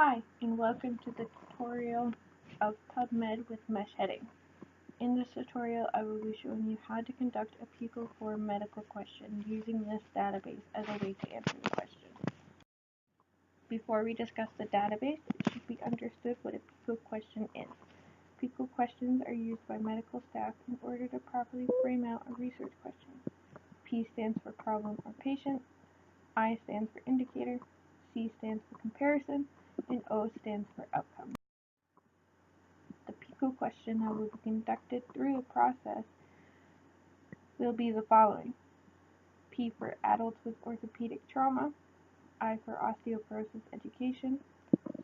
Hi, and welcome to the tutorial of PubMed with MeSH heading. In this tutorial, I will be showing you how to conduct a PICO for medical question using this database as a way to answer the question. Before we discuss the database, it should be understood what a PICO question is. PICO questions are used by medical staff in order to properly frame out a research question. P stands for problem or patient, I stands for indicator, C stands for comparison, and O stands for outcome. The PICO question that will be conducted through the process will be the following: P for adults with orthopedic trauma, I for osteoporosis education,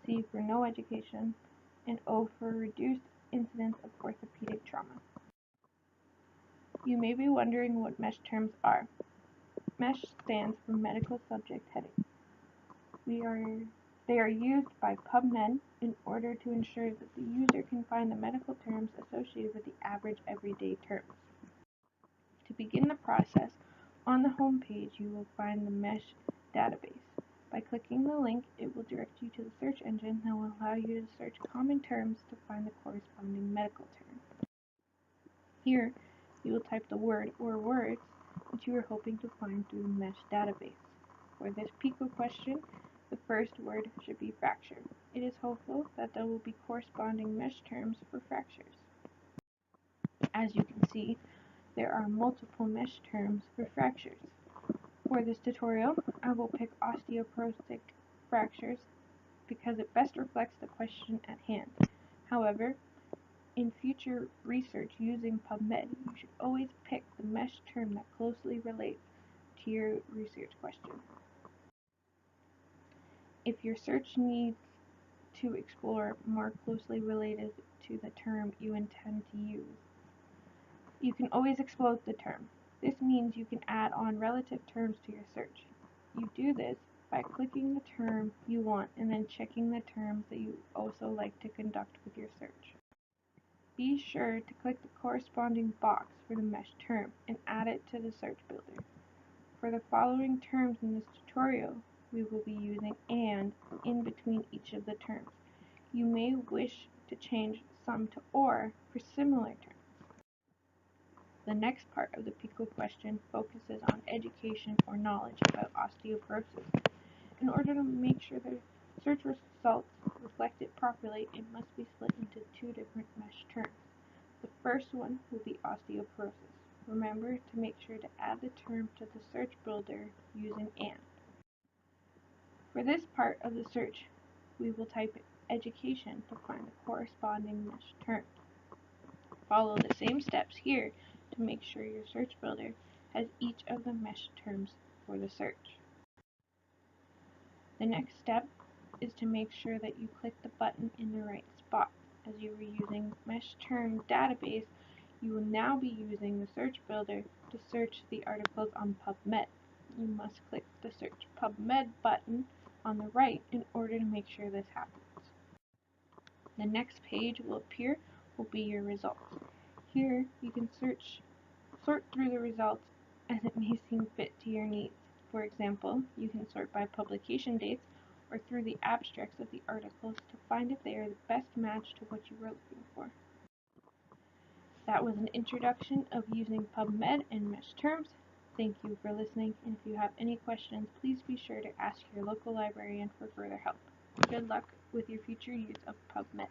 C for no education, and O for reduced incidence of orthopedic trauma. You may be wondering what MeSH terms are. MeSH stands for Medical Subject Heading. They are used by PubMed in order to ensure that the user can find the medical terms associated with the average everyday terms. To begin the process, on the home page you will find the MeSH database. By clicking the link, it will direct you to the search engine that will allow you to search common terms to find the corresponding medical term. Here, you will type the word or words that you are hoping to find through the MeSH database. For this PICO question, the first word should be fracture. It is hopeful that there will be corresponding MeSH terms for fractures. As you can see, there are multiple MeSH terms for fractures. For this tutorial, I will pick osteoporotic fractures because it best reflects the question at hand. However, in future research using PubMed, you should always pick the MeSH term that closely relates to your research question. If your search needs to explore more closely related to the term you intend to use, you can always explode the term. This means you can add on relative terms to your search. You do this by clicking the term you want and then checking the terms that you also like to conduct with your search. Be sure to click the corresponding box for the MeSH term and add it to the search builder. For the following terms in this tutorial, we will be using AND in between each of the terms. You may wish to change some to OR for similar terms. The next part of the PICO question focuses on education or knowledge about osteoporosis. In order to make sure the search results reflect it properly, it must be split into two different MeSH terms. The first one will be osteoporosis. Remember to make sure to add the term to the search builder using AND. For this part of the search, we will type education to find the corresponding MeSH term. Follow the same steps here to make sure your search builder has each of the MeSH terms for the search. The next step is to make sure that you click the button in the right spot. As you were using MeSH term database, you will now be using the search builder to search the articles on PubMed. You must click the Search PubMed button on the right in order to make sure this happens. The next page will be your results. Here you can sort through the results as it may seem fit to your needs. For example, you can sort by publication dates or through the abstracts of the articles to find if they are the best match to what you were looking for. That was an introduction of using PubMed and MeSH terms. Thank you for listening, and if you have any questions, please be sure to ask your local librarian for further help. Good luck with your future use of PubMed.